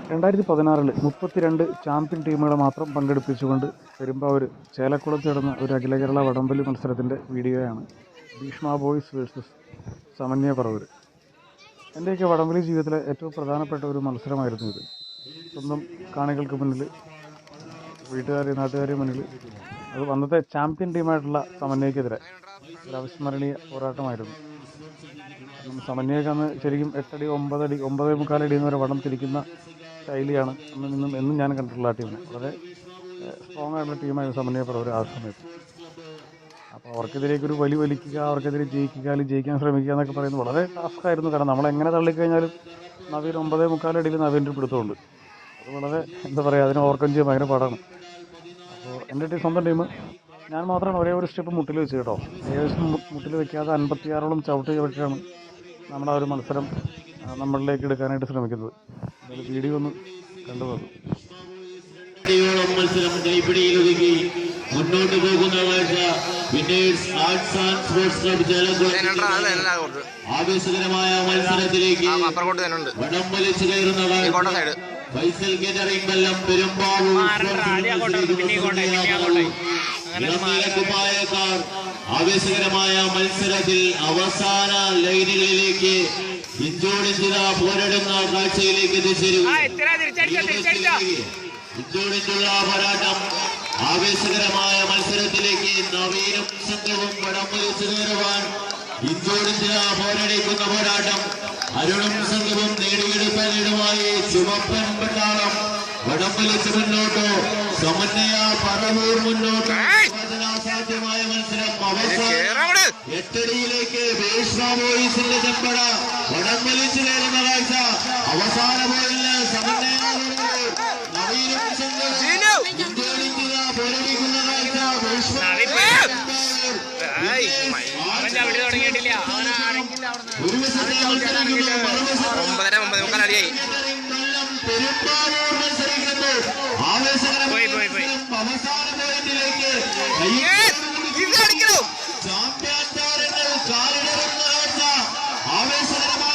2016 32 champion ടീമുകളെ മാത്രം പങ്കെടുപ്പിച്ചുകൊണ്ട് പെരുമ്പാവൂർ ചേലക്കുളത്ത് നടന്ന ഒരു അഖില കേരള വടംവലി മത്സരത്തിൻ്റെ വീഡിയോയാണ് ഭീഷ്മ ബോയ്സ് വേഴ്സസ് സമന്വയ പറവൂർ. എൻ്റെയൊക്കെ വടംവലി ജീവിതത്തിലെ ഏറ്റവും പ്രധാനപ്പെട്ട ഒരു മത്സരമായിരുന്നു ഇത്. സ്വന്തം കാണികൾക്ക് മുന്നിൽ, നാട്ടുകാരുടെ മുന്നിൽ, അത് അന്നത്തെ ചാമ്പ്യൻ ടീമായിട്ടുള്ള സമന്വയക്കെതിരെ ഒരു അവിസ്മരണീയ പോരാട്ടമായിരുന്നു. സമന്വയൊക്കെ അന്ന് ശരിക്കും 8 അടി 9 അടി 9.25 അടി വരെ വടം തിരിക്കുന്ന ശൈലിയാണ് എന്നും ഞാൻ കണ്ടിട്ടുള്ള ആ ടീമിനെ. വളരെ സ്ട്രോങ് ആയിട്ടുള്ള ടീമായിരുന്നു സമന്വയ പറവൂർ ആ സമയത്ത്. അപ്പോൾ അവർക്കെതിരേക്ക് ഒരു വലിക്കുക, അവർക്കെതിരെ ജയിക്കുക, അല്ലെങ്കിൽ ജയിക്കാൻ ശ്രമിക്കുക എന്നൊക്കെ പറയുന്നത് വളരെ ടാസ്ക്കായിരുന്നു. കാരണം നമ്മളെങ്ങനെ തള്ളിക്കഴിഞ്ഞാലും നവീൻ 9.25 അടിയിൽ നവീൻ്റെ പിടുത്തമുണ്ട്. അത് വളരെ അതിനെ ഓവർകം ചെയ്യാൻ ഭയങ്കര പാടാണ്. അപ്പോൾ എൻ്റെ സ്വന്തം ടീം ഞാൻ മാത്രമാണ് ഒരേ ഒരു സ്റ്റെപ്പ് മുട്ടിൽ വെച്ച് കേട്ടോ. ഏകദേശം മുട്ടിൽ വെക്കാതെ 56ഓളം ചവിട്ടിയാണ് നമ്മുടെ ആ ഒരു മത്സരം നമ്മളിലേക്ക് എടുക്കാനായിട്ട് ശ്രമിക്കുന്നത്. വീഡിയോ ഒന്ന് കണ്ടുപോകും. മത്സരം കൈപ്പിടിയിലൊതുക്കി മുന്നോട്ട് പോകുന്ന കാഴ്ച winners arts and sports club Chelakkulam ആവേശകരമായ മത്സരത്തിലേക്ക് വടം വലിച്ചു കയറുന്ന ഫൈസൽ കേറ്ററിംഗ് ബല്ലം പെരുമ്പാവൂർ കുപ്പായക്കാർ ആവേശകരമായ മത്സരത്തിൽ അവസാന ലൈനുകളിലേക്ക് ഇഞ്ചോടിഞ്ചിത പോരാടുന്ന കാഴ്ചയിലേക്ക് ഇഞ്ചോടിഞ്ചുള്ള പോരാട്ടം ആവേശകരമായ മത്സരത്തിലേക്ക് നവീനും സംഘവും വടം വലിച്ചു കയറുവാൻ ഇഞ്ചോടിഞ്ചിത പോരടിക്കുന്ന പോരാട്ടം അരുണും സംഘവും നേടിയെടുക്കാനിടമായി ചുവപ്പൻ പട്ടാളം വടം വലിച്ച് മുന്നോട്ടോ സമന്വയ പറവൂർ മുന്നോട്ടോ സാധ്യമായ മത്സരം അവസാനം 8 അടിയിലേക്ക് ഭീഷ്മ ബോയ്സിന്റെ ചെമ്പട വടം വലിച്ചു കയറുന്ന കാഴ്ച. അവസാന പോയില് സമന്വയ നവീനും സംഘവും പോരടിക്കുന്ന കാഴ്ച. അവസാന പോയിന്റിലേക്ക് ചാമ്പ്യൻ താരങ്ങൾ കാലിടറുന്ന കാഴ്ച. ആവേശകരമായ